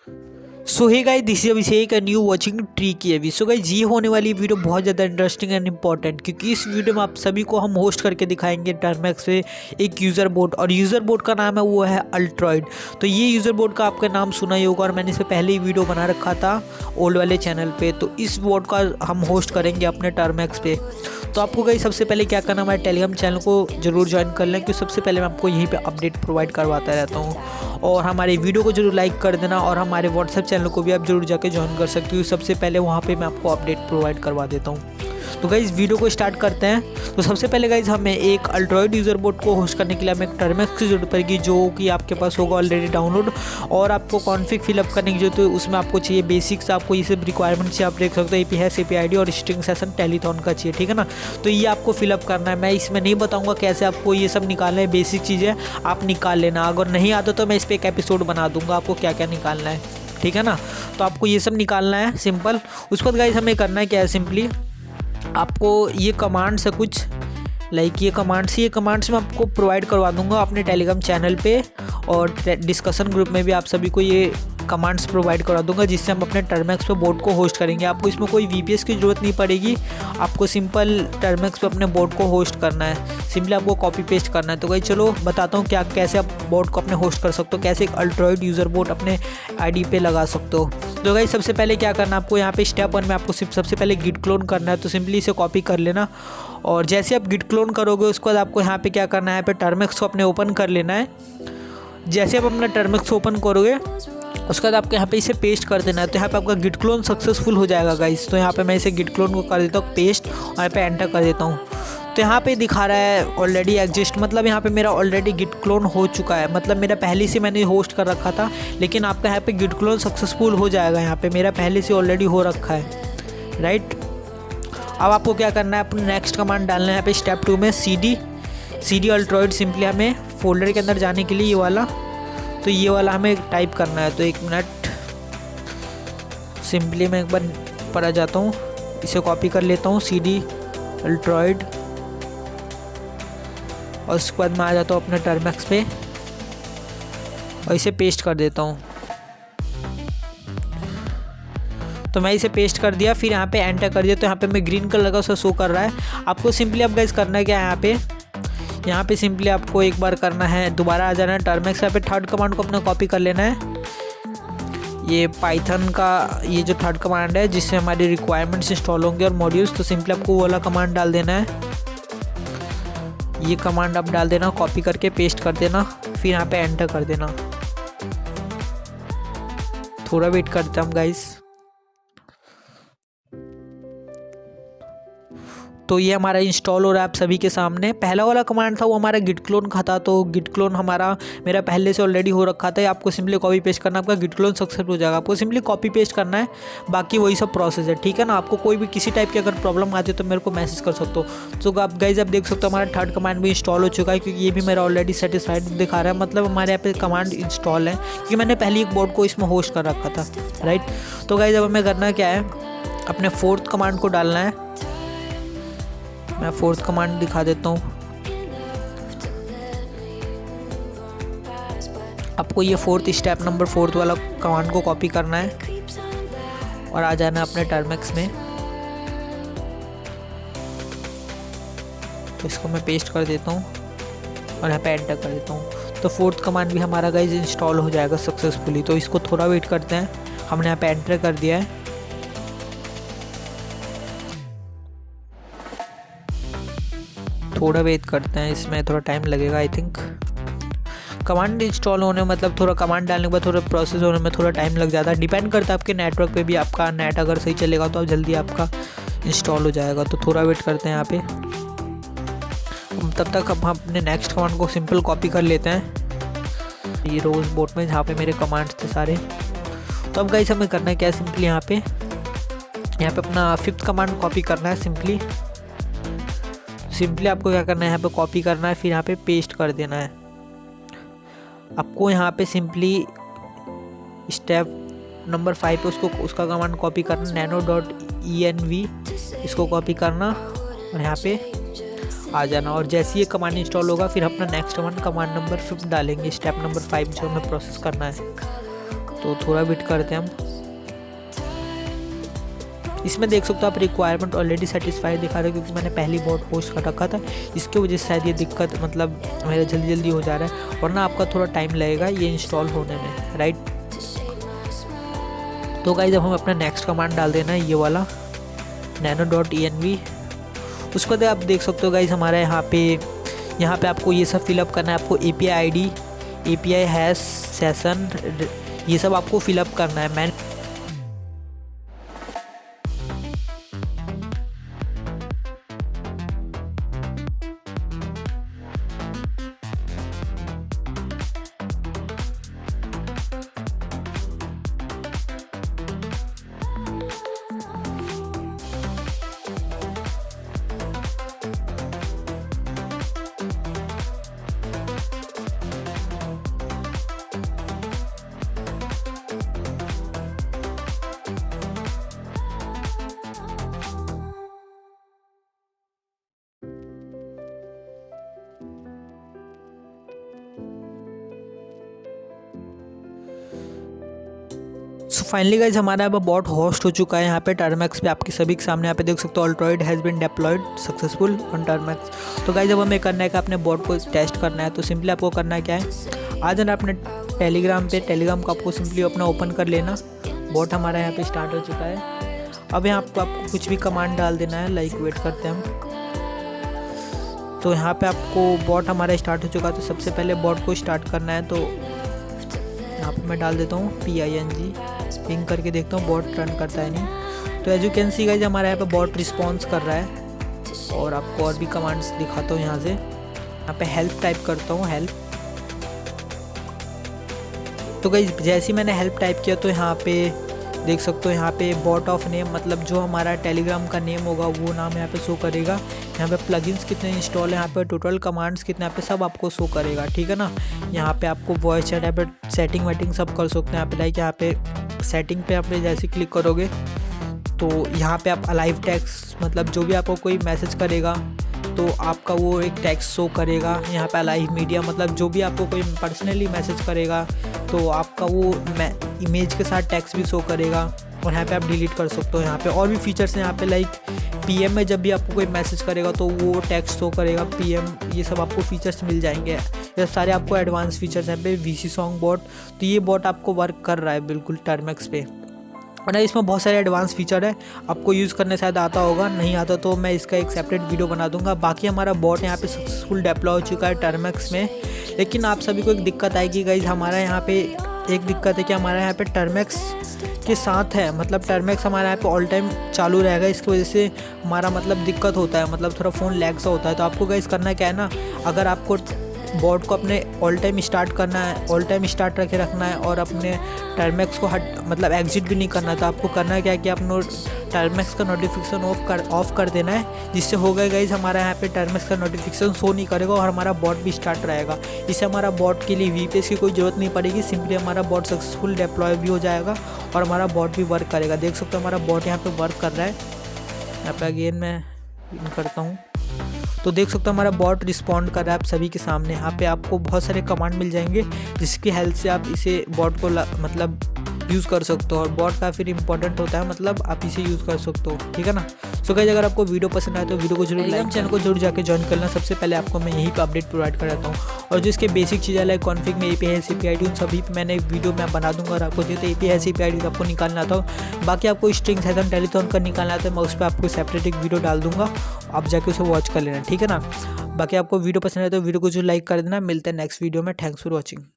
So hey guys, this is Abhishek and you watching tricky Abhi. So guys, ये होने वाली video बहुत ज़्यादा इंटरेस्टिंग एंड इंपॉर्टेंट, क्योंकि इस वीडियो में आप सभी को हम होस्ट करके दिखाएंगे टर्मेक्स पे एक यूज़र बोट, और यूज़र बोट का नाम है वो है अल्ट्रॉइड। तो ये यूज़र बोट का आपका नाम सुना ही होगा, और मैंने इससे पहले ही वीडियो बना रखा था ओल्ड वाले चैनल पे। तो इस बोट का हम होस्ट करेंगे अपने टर्मेक्स पे। तो आपको गाइस सबसे पहले क्या करना, हमारे टेलीग्राम चैनल को जरूर ज्वाइन कर लें, क्योंकि सबसे पहले मैं आपको यहीं पे अपडेट प्रोवाइड करवाता रहता हूँ। और हमारे वीडियो को जरूर लाइक कर देना, और हमारे व्हाट्सएप चैनल को भी आप जरूर जाके ज्वाइन कर सकते हो। सबसे पहले वहाँ पे मैं आपको अपडेट प्रोवाइड करवा देता हूँ। तो गाइस वीडियो को स्टार्ट करते हैं। तो सबसे पहले गाइस हमें एक अल्ट्रॉइड यूज़र बोट को होस्ट करने के लिए हमें एक टर्मेक्स की जरूरत पड़ेगी, जो कि आपके पास होगा ऑलरेडी डाउनलोड। और आपको कॉन्फ़िग फिलअप करने की जरूरत है, उसमें आपको चाहिए बेसिक्स, आपको ये सब रिक्वायरमेंट चाहिए। आप देख सकते हो एपी हैश, एपी आईडी और स्ट्रिंग सेशन टेलीथॉन का चाहिए, ठीक है ना। तो ये आपको फिलअप करना है। मैं इसमें नहीं बताऊँगा कैसे आपको ये सब निकालना है, बेसिक चीज़ें आप निकाल लेना। अगर नहीं आता तो मैं इस पर एक एपिसोड बना दूँगा आपको क्या क्या निकालना है, ठीक है ना। तो आपको ये सब निकालना है सिंपल। उसके बाद गाइस हमें करना है क्या है, सिंपली आपको ये कमांड्स है कुछ लाइक ये कमांड्स मैं आपको प्रोवाइड करवा दूंगा अपने टेलीग्राम चैनल पे, और डिस्कशन ग्रुप में भी आप सभी को ये कमांड्स प्रोवाइड करवा दूंगा, जिससे हम अपने टर्मेक्स पे बोट को होस्ट करेंगे। आपको इसमें कोई वीपीएस की ज़रूरत नहीं पड़ेगी, आपको सिंपल टर्मेक्स पे अपने बोट को होस्ट करना है। सिंपली आपको कॉपी पेस्ट करना है। तो भाई चलो बताता हूँ क्या कैसे आप बोट को अपने होस्ट कर सकते हो, कैसे एक अल्ट्रॉइड यूज़र बोट अपने आईडी पे लगा सकते हो। तो भाई सबसे पहले क्या करना है आपको, यहाँ पे स्टेप 1 में आपको सबसे पहले गिट क्लोन करना है। तो सिंपली इसे कॉपी कर लेना, और जैसे आप गिट क्लोन करोगे उसके बाद आपको यहाँ पे क्या करना है, यहाँ पे टर्मेक्स को अपने ओपन कर लेना है। जैसे आप अपना टर्मेक्स ओपन करोगे उसके बाद आपको यहाँ पे इसे पेस्ट कर देना है। तो यहाँ पे आपका गिट क्लोन सक्सेसफुल हो जाएगा गाइस। तो यहाँ पे मैं इसे गिट क्लोन को कर देता हूँ पेस्ट, और यहाँ पे एंटर कर देता हूँ। तो यहाँ पे दिखा रहा है ऑलरेडी एग्जिस्ट, मतलब यहाँ पे मेरा ऑलरेडी गिट क्लोन हो चुका है, मतलब मेरा पहले से मैंने होस्ट कर रखा था। लेकिन आपका यहाँ पे गिट क्लोन सक्सेसफुल हो जाएगा, यहाँ पे मेरा पहले से ऑलरेडी हो रखा है, राइट। अब आपको क्या करना है, अपने नेक्स्ट कमांड डालना है यहाँ पे स्टेप 2 में cd अल्ट्रॉइड। सिंपली हमें फोल्डर के अंदर जाने के लिए ये वाला, तो ये वाला हमें टाइप करना है। तो 1 मिनट, सिंपली मैं एक बार पर आ जाता हूँ, इसे कॉपी कर लेता हूँ cd अल्ट्रॉइड, और उसके बाद मैं आ जाता हूँ अपने टर्मेक्स पे और इसे पेस्ट कर देता हूँ। तो मैं इसे पेस्ट कर दिया, फिर यहाँ पे एंटर कर दिया। तो यहाँ पे मैं ग्रीन कलर का उसका शो कर रहा है। आपको सिंपली अब गाइस करना है क्या है, यहाँ पे सिंपली आपको एक बार करना है, दोबारा आ जाना है टर्मेक्स। यहाँ पे थर्ड कमांड को अपना कॉपी कर लेना है, ये पाइथन का ये जो थर्ड कमांड है जिससे हमारी रिक्वायरमेंट्स इंस्टॉल होंगे और मॉड्यूल्स। तो सिंपली आपको वो वाला कमांड डाल देना है, ये कमांड आप डाल देना, कॉपी करके पेस्ट कर देना, फिर यहाँ पे एंटर कर देना। थोड़ा वेट करते हैं हम गाइस। तो ये हमारा इंस्टॉल हो रहा है आप सभी के सामने। पहला वाला कमांड था वो हमारा गिट क्लोन का था, तो गिट क्लोन मेरा पहले से ऑलरेडी हो रखा था। आपको सिंपली कॉपी पेस्ट करना, आपका गिट क्लोन सक्सेसफुल हो जाएगा। आपको सिंपली कॉपी पेस्ट करना है, बाकी वही सब प्रोसेस है, ठीक है ना। आपको कोई भी किसी टाइप की अगर प्रॉब्लम आती है तो मेरे को मैसेज कर सकते हो। तो आप गाइज आप देख सकते हो हमारा थर्ड कमांड भी इंस्टॉल हो चुका है, क्योंकि ये भी मेरा ऑलरेडी सेटिस्फाइड दिखा रहा है, मतलब हमारे यहाँ पे कमांड इंस्टॉल है, क्योंकि मैंने पहले एक बोर्ड को इसमें होस्ट कर रखा था, राइट। तो गाइज अब हमें करना क्या है, अपने फोर्थ कमांड को डालना है। मैं फोर्थ कमांड दिखा देता हूँ आपको। ये स्टेप नंबर 4 वाला कमांड को कॉपी करना है और आ जाना है अपने टर्मेक्स में। तो इसको मैं पेस्ट कर देता हूँ और यहाँ पे एंटर कर देता हूँ। तो फोर्थ कमांड भी हमारा गाइस इंस्टॉल हो जाएगा सक्सेसफुली। तो इसको थोड़ा वेट करते हैं, हमने यहाँ पे एंटर कर दिया है। थोड़ा वेट करते हैं, इसमें थोड़ा टाइम लगेगा आई थिंक। कमांड इंस्टॉल होने मतलब थोड़ा कमांड डालने के बाद थोड़ा प्रोसेस होने में थोड़ा टाइम लग जाता है, डिपेंड करता है आपके नेटवर्क पे भी। आपका नेट अगर सही चलेगा तो जल्दी आपका इंस्टॉल हो जाएगा। तो थोड़ा वेट करते हैं यहाँ पे। तब तक हम अपने नेक्स्ट कमांड को सिंपल कॉपी कर लेते हैं ये रोज बोट में, जहाँ पे मेरे कमांड्स थे सारे। तो अब गाइस हमें करना है क्या, सिंपली यहाँ पे अपना 5th कमांड कॉपी करना है। सिंपली आपको क्या करना है, यहाँ पे कॉपी करना है, फिर यहाँ पे पेस्ट कर देना है। आपको यहाँ पे सिंपली स्टेप नंबर 5 पे उसका कमांड कॉपी करना, nano.env, इसको कॉपी करना और यहाँ पे आ जाना। और जैसे ये कमांड इंस्टॉल होगा फिर अपना नेक्स्ट कमांड नंबर 5 डालेंगे, स्टेप नंबर 5 जो हमें प्रोसेस करना है। तो थोड़ा वेट करते हैं हम। इसमें देख सकते हो आप रिक्वायरमेंट ऑलरेडी सेटिस्फाई दिखा रहे हो, क्योंकि मैंने पहली बॉट होस्ट कर रखा था, इसकी वजह से शायद ये दिक्कत मतलब मेरा जल्दी हो जा रहा है, वरना आपका थोड़ा टाइम लगेगा ये इंस्टॉल होने में, राइट। तो गाइस जब हम अपना नेक्स्ट कमांड डाल देना है ये वाला nano.env, उसके बाद आप देख सकते हो गाइस हमारा यहाँ पे आपको ये सब फिलअप करना है। आपको API ID, API hash, session, ये सब आपको फिलअप करना है। मैं सो फाइनली गाइज हमारा अब बॉट होस्ट हो चुका है यहाँ पे टर्मैक्स पे, आपके सभी के सामने यहाँ पे देख सकते हो Altroid has been deployed successful on Termux. तो गाइज अब हमें करना है कि अपने बॉट को टेस्ट करना है। तो सिंपली आपको करना क्या है, आ जाना अपने टेलीग्राम पे, टेलीग्राम को आपको सिंपली अपना ओपन कर लेना। बॉट हमारा यहाँ पे स्टार्ट हो चुका है। अब यहाँ आपको कुछ भी कमांड डाल देना है, लाइक वेट करते हैं हम। तो यहाँ पे आपको बॉट हमारा स्टार्ट हो चुका है। तो सबसे पहले बॉट को स्टार्ट करना है, तो यहाँ पे मैं डाल देता हूँ PING, पिंग करके देखता हूँ बॉट रन करता है नहीं। तो as you can see guys हमारा यहाँ पे बॉट रिस्पॉन्स कर रहा है। और आपको और भी कमांड्स दिखाता हूँ यहाँ से। यहाँ पे हेल्प टाइप करता हूँ, हेल्प। तो गाइज जैसे ही मैंने हेल्प टाइप किया तो यहाँ पे देख सकते हो यहाँ पे बॉट ऑफ नेम, मतलब जो हमारा टेलीग्राम का नेम होगा वो नाम यहाँ पे शो करेगा। यहाँ पे प्लगइन्स कितने इंस्टॉल है, यहाँ पे टोटल कमांड्स कितने, यहाँ पे सब आपको शो करेगा, ठीक है ना। यहाँ पे आपको वॉइस चैट, यहाँ पे सेटिंग वेटिंग सब कर सकते हैं। यहाँ पे लाइक यहाँ पे सेटिंग पे आप जैसे क्लिक करोगे तो यहाँ पे आप अलाइव टेक्स्ट, मतलब जो भी आपको कोई मैसेज करेगा तो आपका वो एक टेक्स्ट शो करेगा। यहाँ पे अलाइव मीडिया, मतलब जो भी आपको कोई पर्सनली मैसेज करेगा तो आपका वो इमेज के साथ टेक्स्ट भी शो करेगा। और यहाँ पे आप डिलीट कर सकते हो। यहाँ पे और भी फीचर्स हैं, यहाँ पे लाइक PM में जब भी आपको कोई मैसेज करेगा तो वो टेक्स्ट शो करेगा, PM, ये सब आपको फीचर्स मिल जाएंगे। ये सारे आपको एडवांस फीचर्स हैं पे VC सॉन्ग बॉट। तो ये बॉट आपको वर्क कर रहा है बिल्कुल टर्मैक्स पे। और ना इसमें बहुत सारे एडवांस फीचर है, आपको यूज़ करने शायद आता होगा, नहीं आता तो मैं इसका एक सेपरेट वीडियो बना दूंगा। बाकी हमारा बॉट यहाँ पे सक्सेसफुल डिप्लॉय हो चुका है टर्मैक्स में। लेकिन आप सभी को एक दिक्कत आएगी गाइज, हमारा यहाँ पे एक दिक्कत है कि हमारा यहाँ पे टर्मैक्स के साथ है, मतलब टर्मैक्स हमारे यहाँ पे ऑल टाइम चालू रहेगा। इसकी वजह से हमारा मतलब दिक्कत होता है, मतलब थोड़ा फ़ोन लैग सा होता है। तो आपको गाइस करना क्या है ना, अगर आपको बॉट को अपने ऑल टाइम स्टार्ट करना है, ऑल टाइम स्टार्ट रखे रखना है और अपने टर्मैक्स को मतलब एग्जिट भी नहीं करना है, तो आपको करना क्या है कि अपने टर्मैक्स का नोटिफिकेशन ऑफ कर देना है। जिससे होगा गाइज हमारा यहाँ पे टर्मैक्स का नोटिफिकेशन शो नहीं करेगा और हमारा बॉट भी स्टार्ट रहेगा। इससे हमारा बॉट के लिए VPS की कोई ज़रूरत नहीं पड़ेगी, सिंपली हमारा बॉट सक्सेसफुल डिप्लॉय भी हो जाएगा और हमारा बॉट भी वर्क करेगा। देख सकते हो हमारा बॉट यहाँ पे वर्क कर रहा है। यहाँ पे अगेन मैं इन करता हूँ तो देख सकते हो हमारा बॉट रिस्पॉन्ड कर रहा है आप सभी के सामने। यहाँ पे आपको बहुत सारे कमांड मिल जाएंगे जिसकी हेल्प से आप इसे बॉट को मतलब यूज़ कर सकते हो। और बॉट काफ़ी इंपॉर्टेंट होता है, मतलब आप इसे यूज़ कर सकते हो, ठीक है ना। सो गाइस अगर आपको वीडियो पसंद आए तो वीडियो को जरूर लाइक, चैनल को जरूर जाकर ज्वाइन करना। सबसे पहले आपको मैं यहीं पे अपडेट प्रोवाइड कराता हूँ। और जो इसके बेसिक चीज़ें लाइक कॉन्फिग में API हैश API ID उन सभी पे मैंने वीडियो में बना दूंगा। और आपको जो API हैश API ID आपको निकालना था, बाकी आपको स्ट्रिंग्स हैदन टेलीथॉन का निकालना था, मैं उस पर आपको सेपरेट एक वीडियो डाल दूंगा, आप जाके उसे वॉच कर लेना, ठीक है ना। बाकी आपको वीडियो पसंद आए तो वीडियो को जो लाइक कर देना। मिलते हैं नेक्स्ट वीडियो में। Thanks for watching.